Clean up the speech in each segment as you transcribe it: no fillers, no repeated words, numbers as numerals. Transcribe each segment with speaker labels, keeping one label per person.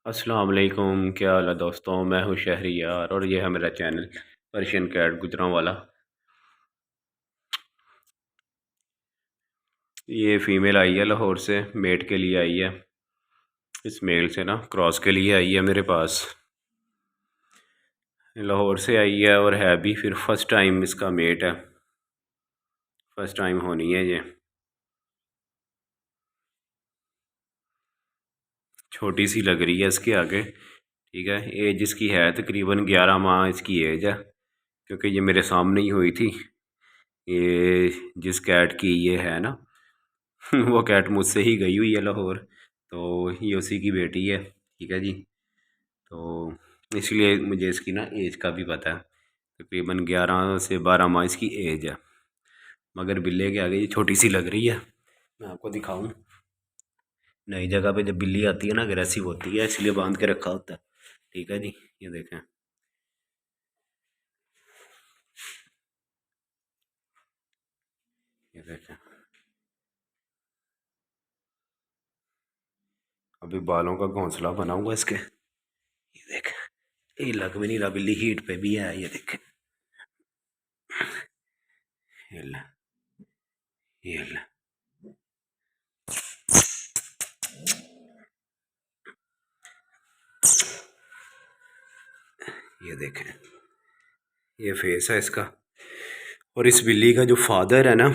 Speaker 1: अस्सलाम वालेकुम, क्या हाल है दोस्तों। मैं हूँ शहरियार और ये है मेरा चैनल पर्शियन कैट गुजरांवाला। ये फ़ीमेल आई है लाहौर से, मेट के लिए आई है। इस मेल से ना क्रॉस के लिए आई है मेरे पास। लाहौर से आई है और है भी फिर फर्स्ट टाइम इसका मेट है। फर्स्ट टाइम होनी है ये। छोटी सी लग रही है इसके आगे। ठीक है, एज इसकी है तकरीबन 11 माह इसकी एज है, क्योंकि ये मेरे सामने ही हुई थी। ये जिस कैट की ये है ना वो कैट मुझसे ही गई हुई है लाहौर। तो ये उसी की बेटी है। ठीक है जी। तो इसलिए मुझे इसकी ना एज का भी पता है। तकरीबन 11 से 12 माह इसकी एज है। मगर बिल्ले के आगे ये छोटी सी लग रही है। मैं आपको दिखाऊं। नई जगह पे जब बिल्ली आती है ना अग्रेसिव होती है, इसलिए बांध के रखा होता है। ठीक है जी। ये देखें। ये देखें। अभी बालों का घोंसला बना हुआ इसके। ये देखें। ये लग भी नहीं रहा, बिल्ली हीट पे भी है। ये देखें। ये ले। ये ले। ये देखें। ये फेस है इसका। और इस बिल्ली का जो फादर है ना,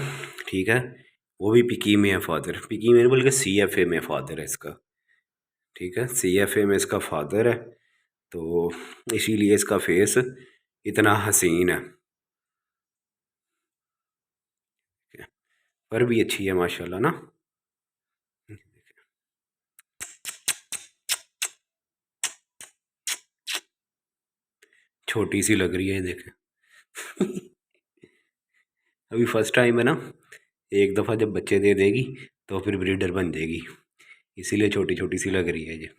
Speaker 1: ठीक है, वो भी पिकी में है फादर। पिकी में बल्कि CFA में फादर है इसका। ठीक है, CFA में इसका फादर है। तो इसीलिए इसका फेस इतना हसीन है। पर भी अच्छी है माशाल्लाह ना। छोटी सी लग रही है, ये देखें। अभी फर्स्ट टाइम है ना। एक दफ़ा जब बच्चे दे देगी तो फिर ब्रीडर बन जाएगी। इसीलिए छोटी छोटी सी लग रही है ये।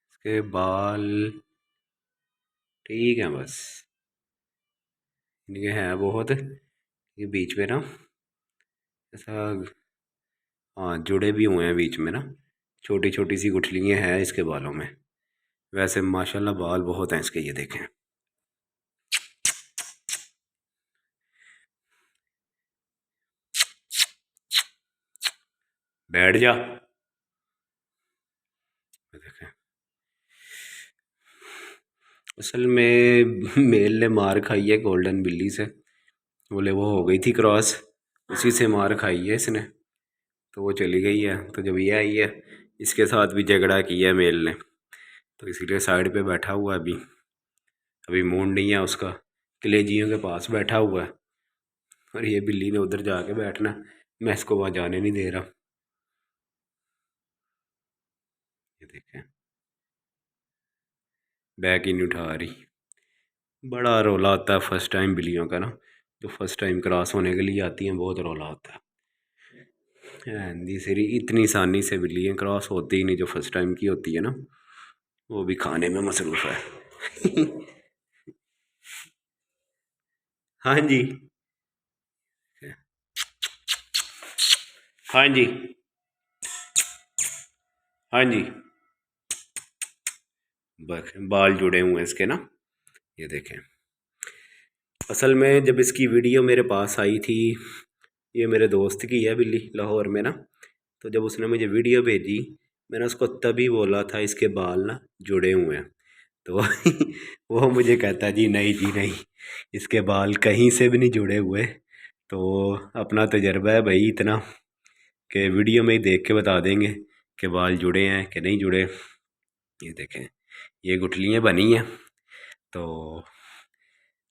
Speaker 1: इसके बाल ठीक है बस। इनके हैं बहुत। ये बीच में ना ऐसा, हाँ, जुड़े भी हुए हैं बीच में ना। छोटी छोटी सी गुठलियाँ हैं इसके बालों में। वैसे माशाल्लाह बाल बहुत हैं इसके, ये देखें। बैठ जा। ये देखें। असल में मेल ने मार खाई है गोल्डन बिल्ली से। बोले वो हो गई थी क्रॉस, उसी से मार खाई है इसने। तो वो चली गई है। तो जब ये आई है, इसके साथ भी झगड़ा किया है मेल ने। तो इसीलिए साइड पे बैठा हुआ है अभी। अभी मूड नहीं है उसका। कलेजियों के पास बैठा हुआ है। और ये बिल्ली ने उधर जाके बैठना। मैं इसको वहाँ जाने नहीं दे रहा। ये देखें। बैग ही नहीं उठा रही। बड़ा रौला होता है फर्स्ट टाइम बिल्लियों का ना। जो फर्स्ट टाइम क्रॉस होने के लिए आती हैं, बहुत रौला होता है। आंधी सिरी इतनी आसानी से बिल्लियाँ क्रॉस होती ही नहीं जो फर्स्ट टाइम की होती है ना। वो भी खाने में मसरूफ़ है। हाँ जी। हाँ जी। हाँ जी। बाल जुड़े हुए हैं इसके ना। ये देखें। असल में जब इसकी वीडियो मेरे पास आई थी, ये मेरे दोस्त की है बिल्ली लाहौर में ना। तो जब उसने मुझे वीडियो भेजी, मैंने उसको तभी बोला था इसके बाल ना जुड़े हुए हैं। तो वो मुझे कहता जी नहीं जी नहीं, इसके बाल कहीं से भी नहीं जुड़े हुए। तो अपना तजर्बा है भाई इतना कि वीडियो में ही देख के बता देंगे कि बाल जुड़े हैं कि नहीं जुड़े। ये देखें। ये गुठलियाँ बनी हैं। तो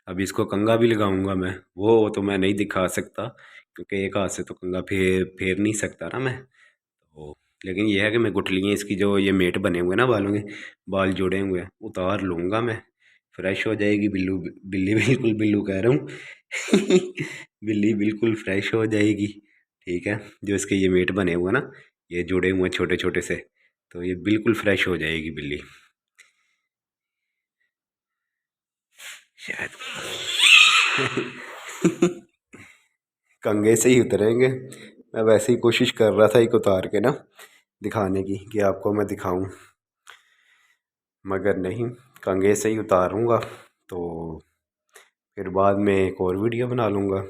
Speaker 1: अब इसको कंघा भी लगाऊंगा मैं। वो तो मैं नहीं दिखा सकता, क्योंकि एक हाथ से तो कंघा फेर फेर नहीं सकता ना मैं। तो लेकिन यह है कि मैं गुठलियाँ इसकी जो ये मेट बने हुए ना बालों के, बाल जुड़े हुए हैं, उतार लूँगा मैं। फ्रेश हो जाएगी बिल्लू। बिल्ली बिल्कुल बिल्लू कह रहा हूँ। बिल्ली बिल्कुल फ्रेश हो जाएगी। ठीक है, जो इसके ये मेट बने हुए ना, ये जुड़े हुए छोटे छोटे से, तो ये बिल्कुल फ्रेश हो जाएगी बिल्ली। शायद। कंघे से ही उतरेंगे। मैं वैसे ही कोशिश कर रहा था एक उतार के ना दिखाने की कि आपको मैं दिखाऊं, मगर नहीं, कंघे से ही उतारूंगा तो फिर बाद में एक और वीडियो बना लूँगा,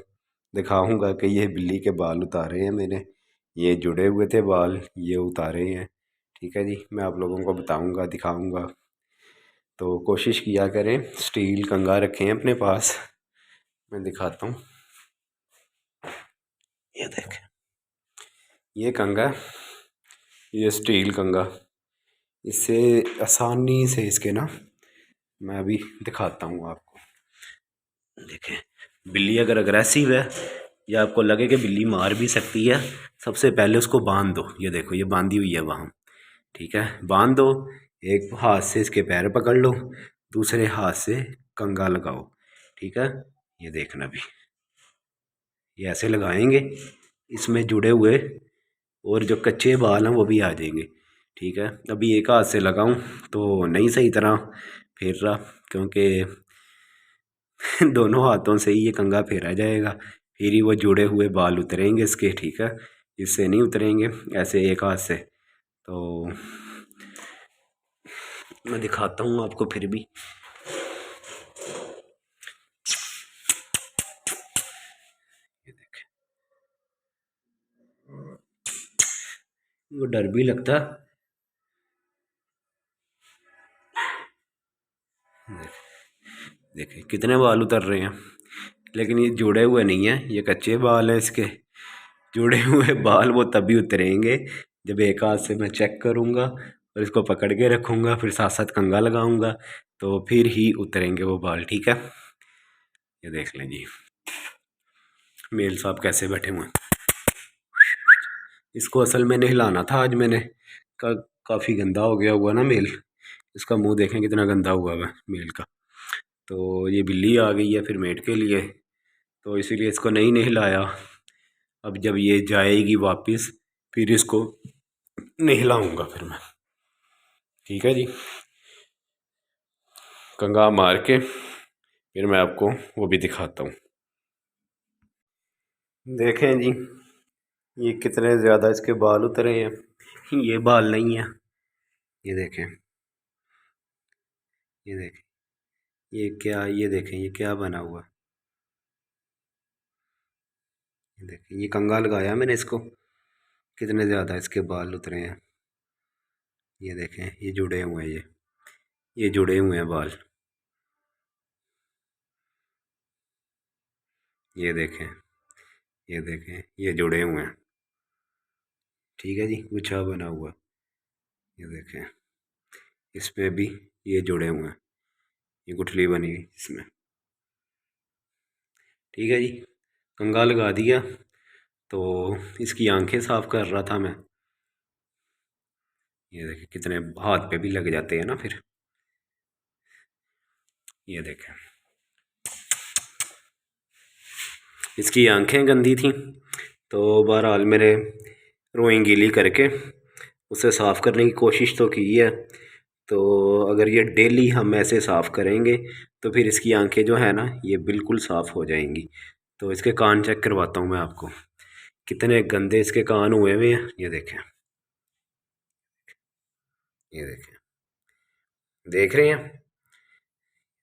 Speaker 1: दिखाऊंगा कि ये बिल्ली के बाल उतारे हैं मैंने, ये जुड़े हुए थे बाल, ये उतारे हैं। ठीक है जी, मैं आप लोगों को बताऊंगा, दिखाऊंगा। तो कोशिश किया करें, स्टील कंघा रखें अपने पास। मैं दिखाता हूँ, ये देखें, ये कंघा, ये स्टील कंघा, इससे आसानी से इसके ना, मैं अभी दिखाता हूँ आपको। देखें, बिल्ली अगर अग्रेसिव है या आपको लगे कि बिल्ली मार भी सकती है, सबसे पहले उसको बांध दो। ये देखो, ये बांधी हुई है वहाँ, ठीक है, बांध दो। एक हाथ से इसके पैर पकड़ लो, दूसरे हाथ से कंघा लगाओ। ठीक है, ये देखना भी, ये ऐसे लगाएंगे, इसमें जुड़े हुए और जो कच्चे बाल हैं वो भी आ जाएंगे। ठीक है, अभी एक हाथ से लगाऊं तो नहीं सही तरह फेर रहा, क्योंकि दोनों हाथों से ही ये कंघा फेरा जाएगा, फिर ही वो जुड़े हुए बाल उतरेंगे इसके। ठीक है, इससे नहीं उतरेंगे ऐसे एक हाथ से। तो मैं दिखाता हूँ आपको फिर भी। ये देखें, वो डर भी लगता। देखें कितने बाल उतर रहे हैं, लेकिन ये जुड़े हुए नहीं हैं, ये कच्चे बाल हैं इसके। जुड़े हुए बाल वो तभी उतरेंगे जब एक हाथ से मैं चेक करूँगा और इसको पकड़ के रखूँगा, फिर साथ साथ कंघा लगाऊँगा, तो फिर ही उतरेंगे वो बाल। ठीक है, ये देख लें जी, मेल साहब कैसे बैठे हुए हैं। इसको असल में नहलाना था आज मैंने, का, काफ़ी गंदा हो गया हुआ ना मेल, इसका मुंह देखें कितना गंदा हुआ है मेल का। तो ये बिल्ली आ गई है फिर मेट के लिए, तो इसीलिए इसको नहीं नहलाया। अब जब ये जाएगी वापस फिर इसको नहलाऊंगा फिर मैं। ठीक है जी, कंघा मार के फिर मैं आपको वो भी दिखाता हूँ। देखें जी, ये कितने ज़्यादा इसके बाल उतरे हैं, ये बाल नहीं है। ये देखें, ये देखें, ये क्या, ये देखें ये क्या बना हुआ। ये देखें, ये कंघा लगाया मैंने इसको, कितने ज़्यादा इसके बाल उतरे हैं। ये देखें, ये जुड़े हुए हैं, ये जुड़े हुए हैं बाल। ये देखें, ये देखें, ये जुड़े हुए हैं। ठीक है जी, गुच्छा बना हुआ। ये देखें, इस पे भी ये जुड़े हुए हैं, ये गुठली बनी हुई इसमें। ठीक है जी, कंघा लगा दिया, तो इसकी आंखें साफ़ कर रहा था मैं। ये देखें, कितने हाथ पे भी लग जाते हैं ना फिर। ये देखें, इसकी आंखें गंदी थी, तो बहरहाल मैंने रोई गीली करके उसे साफ़ करने की कोशिश तो की है। तो अगर ये डेली हम ऐसे साफ़ करेंगे तो फिर इसकी आंखें जो है ना ये बिल्कुल साफ़ हो जाएंगी। तो इसके कान चेक करवाता हूँ मैं आपको, कितने गंदे इसके कान हुए हुए हैं। ये देखें, ये देखें, देख रहे हैं,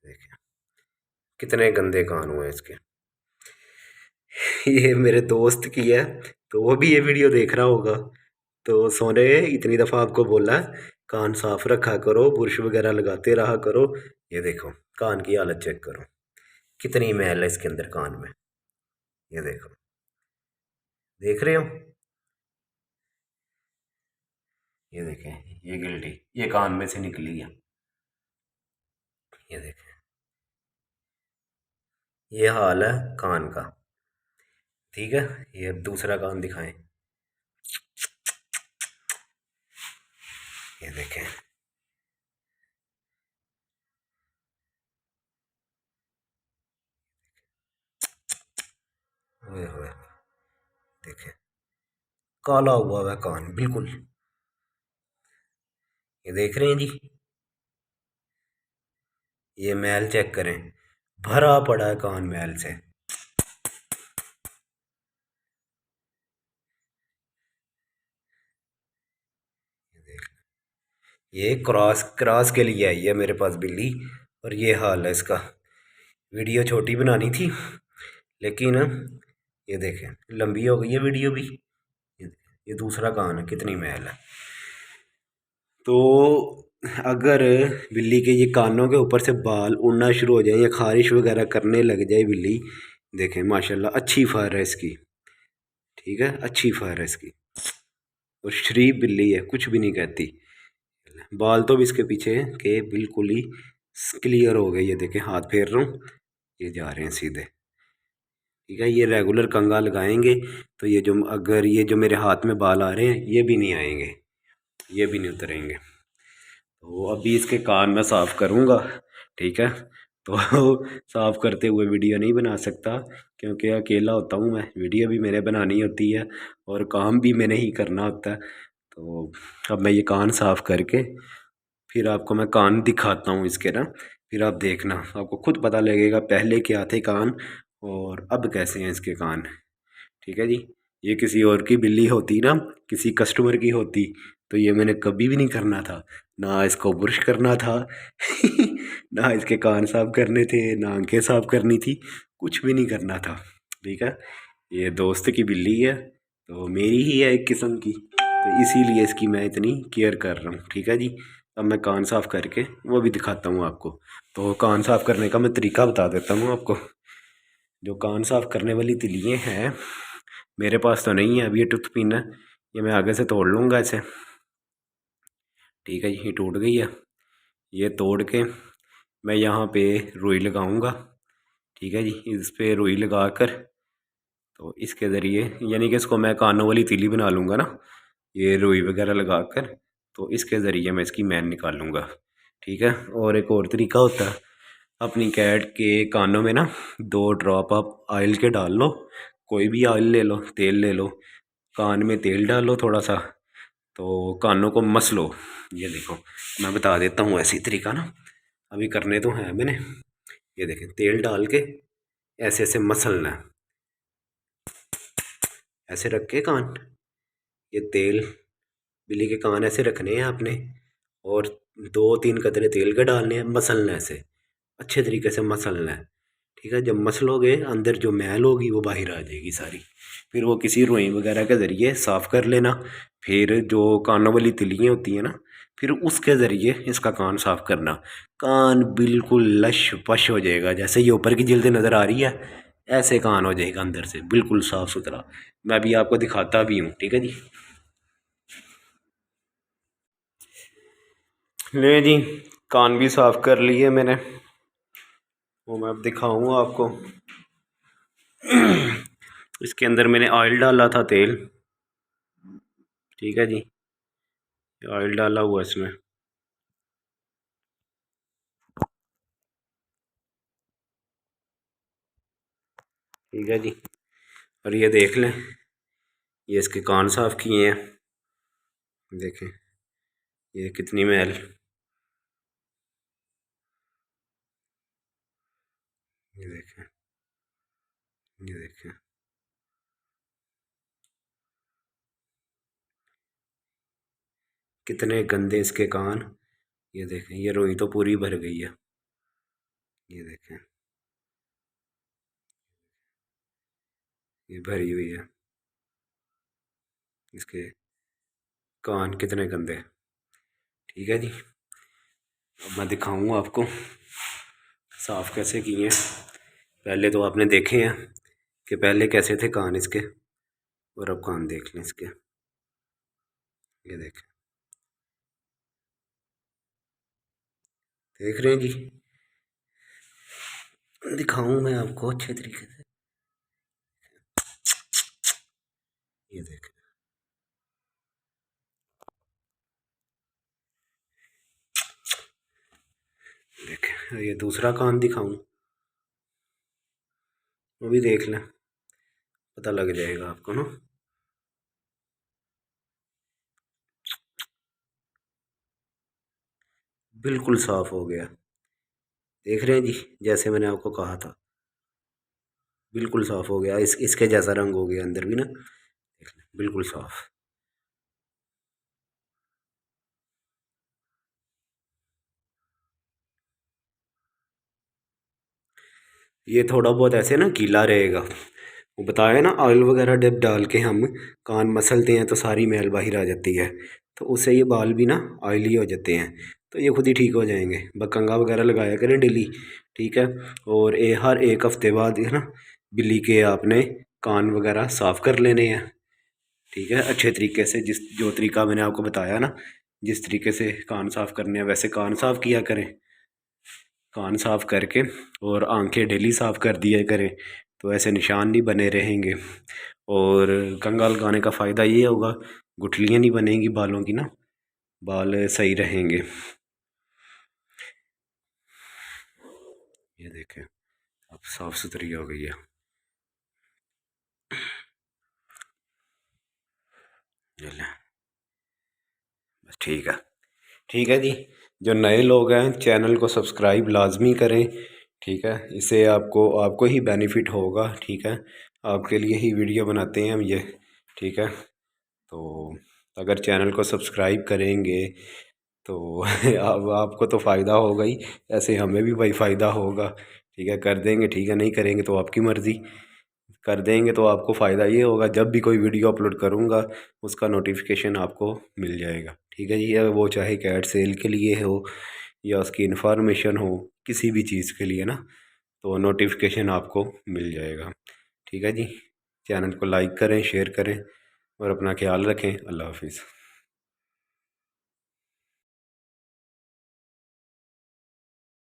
Speaker 1: देखें कितने गंदे कान हुए हैं इसके। ये मेरे दोस्त की है, तो वो भी ये वीडियो देख रहा होगा। तो सोने इतनी दफ़ा आपको बोला कान साफ रखा करो, बुरश वगैरह लगाते रहा करो। ये देखो, कान की हालत चेक करो, कितनी मैल है इसके अंदर कान में। ये देखो, देख रहे हो, ये देखें, ये गिल्टी ये कान में से निकली है। ये देखें, ये हाल है कान का। ठीक है, ये अब दूसरा कान दिखाएं। ये देखें, ओए होए, देखें काला हुआ है कान बिल्कुल। ये देख रहे हैं जी, ये मैल चेक करें, भरा पड़ा है कान मैल से। ये क्रॉस क्रॉस के लिए आई है मेरे पास बिल्ली, और ये हाल है इसका। वीडियो छोटी बनानी थी, लेकिन ये देखें लंबी हो गई है वीडियो भी। ये दूसरा कान है, कितनी मैल है। तो अगर बिल्ली के ये कानों के ऊपर से बाल उड़ना शुरू हो जाए या खारिश वगैरह करने लग जाए बिल्ली, देखें माशाल्लाह अच्छी फर है इसकी। ठीक है, अच्छी फर है इसकी, और शरीफ बिल्ली है, कुछ भी नहीं कहती। बाल तो भी इसके पीछे के बिल्कुल ही क्लियर हो गए। ये देखें, हाथ फेर रहा हूँ, ये जा रहे हैं सीधे। ठीक है, ये रेगुलर कंघा लगाएंगे तो ये जो, अगर ये जो मेरे हाथ में बाल आ रहे हैं ये भी नहीं आएंगे, ये भी नहीं उतरेंगे। तो अभी इसके कान मैं साफ़ करूँगा। ठीक है, तो साफ़ करते हुए वीडियो नहीं बना सकता, क्योंकि अकेला होता हूँ मैं, वीडियो भी मैंने बनानी होती है और काम भी मैंने ही करना होता है। तो अब मैं ये कान साफ़ करके फिर आपको मैं कान दिखाता हूँ इसके ना, फिर आप देखना, आपको खुद पता लगेगा पहले क्या थे कान और अब कैसे हैं इसके कान। ठीक है जी। ये किसी और की बिल्ली होती ना, किसी कस्टमर की होती, तो ये मैंने कभी भी नहीं करना था, ना इसको ब्रश करना था ना इसके कान साफ करने थे, ना आंखें साफ करनी थी, कुछ भी नहीं करना था। ठीक है, ये दोस्त की बिल्ली है, तो मेरी ही है एक किस्म की, तो इसीलिए इसकी मैं इतनी केयर कर रहा हूँ। ठीक है जी। अब मैं कान साफ़ करके वो भी दिखाता हूँ आपको। तो कान साफ़ करने का मैं तरीका बता देता हूँ आपको। जो कान साफ़ करने वाली तिलिये हैं, मेरे पास तो नहीं है अभी, ये टूथ पिन है, ये मैं आगे से तोड़ लूँगा इसे। ठीक है जी, ये टूट गई है, ये तोड़ के मैं यहाँ पे रुई लगाऊँगा। ठीक है जी, इस पे रुई लगा कर, तो इसके ज़रिए यानी कि इसको मैं कानों वाली तीली बना लूँगा ना, ये रुई वगैरह लगा कर, तो इसके ज़रिए मैं इसकी मैन निकाल लूँगा। ठीक है, और एक और तरीका होता है, अपनी कैट के कानों में ना 2 ड्रॉप आप ऑयल के डाल लो, कोई भी ऑयल ले लो, तेल ले लो, कान में तेल डालो थोड़ा सा, तो कानों को मस लो। ये देखो, मैं बता देता हूँ ऐसी तरीका ना, अभी करने तो हैं मैंने। ये देखें, तेल डाल के ऐसे ऐसे मसलना है, ऐसे रख के कान, ये तेल, बिल्ली के कान ऐसे रखने हैं आपने, और 2-3 कतरे तेल के डालने हैं, मसलना है ऐसे, अच्छे तरीके से मसलना है। ठीक है, जब मसलोगे अंदर जो मैल होगी वो बाहर आ जाएगी सारी, फिर वो किसी रुई वगैरह के ज़रिए साफ़ कर लेना। फिर जो कानों वाली तिलियाँ होती हैं ना, फिर उसके ज़रिए इसका कान साफ़ करना, कान बिल्कुल लश पश हो जाएगा। जैसे ये ऊपर की जिल्द नज़र आ रही है, ऐसे कान हो जाएगा अंदर से बिल्कुल साफ़ सुथरा। मैं अभी आपको दिखाता भी हूँ। ठीक है जी, ले जी, कान भी साफ़ कर लिए मैंने, वो मैं अब दिखाऊँगा आपको। इसके अंदर मैंने ऑयल डाला था, तेल। ठीक है जी, ऑयल डाला हुआ इसमें। ठीक है जी, और ये देख लें, ये इसके कान साफ़ किए हैं, देखें ये कितनी मैल, ये देखें, ये देखें, कितने गंदे इसके कान। ये देखें, ये रुई तो पूरी भर गई है, ये देखें, ये भरी हुई है, इसके कान कितने गंदे। ठीक है जी, अब मैं दिखाऊंगा आपको साफ़ कैसे किए हैं। पहले तो आपने देखे हैं कि पहले कैसे थे कान इसके, और अब कान देख लें इसके, ये देखें, देख रहे हैं जी। दिखाऊं मैं आपको अच्छे तरीके से, ये देखें, देखें, ये दूसरा कान दिखाऊं, वो भी देख लें, पता लग जाएगा आपको ना। बिल्कुल साफ़ हो गया, देख रहे हैं जी, जैसे मैंने आपको कहा था, बिल्कुल साफ़ हो गया। इसके जैसा रंग हो गया अंदर भी ना, देख लें बिल्कुल साफ़। ये थोड़ा बहुत ऐसे ना गीला रहेगा। वो बताया ना, ऑयल वगैरह जब डाल के हम कान मसलते हैं तो सारी मैल बाहर आ जाती है, तो उससे ये बाल भी ना ऑयली हो जाते हैं। तो ये खुद ही ठीक हो जाएंगे। बस वगैरह लगाया करें डेली, ठीक है। और हर एक हफ्ते बाद है ना बिल्ली के आपने कान वगैरह साफ़ कर लेने हैं, ठीक है, अच्छे तरीके से। जिस जो तरीका मैंने आपको बताया ना, जिस तरीके से कान साफ़ करने हैं वैसे कान साफ़ किया करें। कान साफ़ करके और आंखें डेली साफ़ कर दिया करें, तो ऐसे निशान नहीं बने रहेंगे। और कंघा लगाने का फ़ायदा ये होगा, गुठलियाँ नहीं बनेंगी बालों की ना, बाल सही रहेंगे। ये देखें अब साफ़ सुथरी हो गई है। ये लें, बस ठीक है। ठीक है जी। जो नए लोग हैं चैनल को सब्सक्राइब लाजमी करें, ठीक है। इससे आपको आपको ही बेनिफिट होगा, ठीक है। आपके लिए ही वीडियो बनाते हैं हम ये, ठीक है। तो अगर चैनल को सब्सक्राइब करेंगे तो अब आपको तो फ़ायदा होगा ही, ऐसे हमें भी भाई फ़ायदा होगा, ठीक है। कर देंगे, ठीक है, नहीं करेंगे तो आपकी मर्ज़ी। कर देंगे तो आपको फ़ायदा ये होगा, जब भी कोई वीडियो अपलोड करूँगा उसका नोटिफिकेशन आपको मिल जाएगा, ठीक है जी। या वो चाहे कैट सेल के लिए हो या उसकी इन्फॉर्मेशन हो, किसी भी चीज़ के लिए ना, तो नोटिफिकेशन आपको मिल जाएगा, ठीक है जी। चैनल को लाइक करें, शेयर करें और अपना ख्याल रखें। अल्लाह हाफिज़।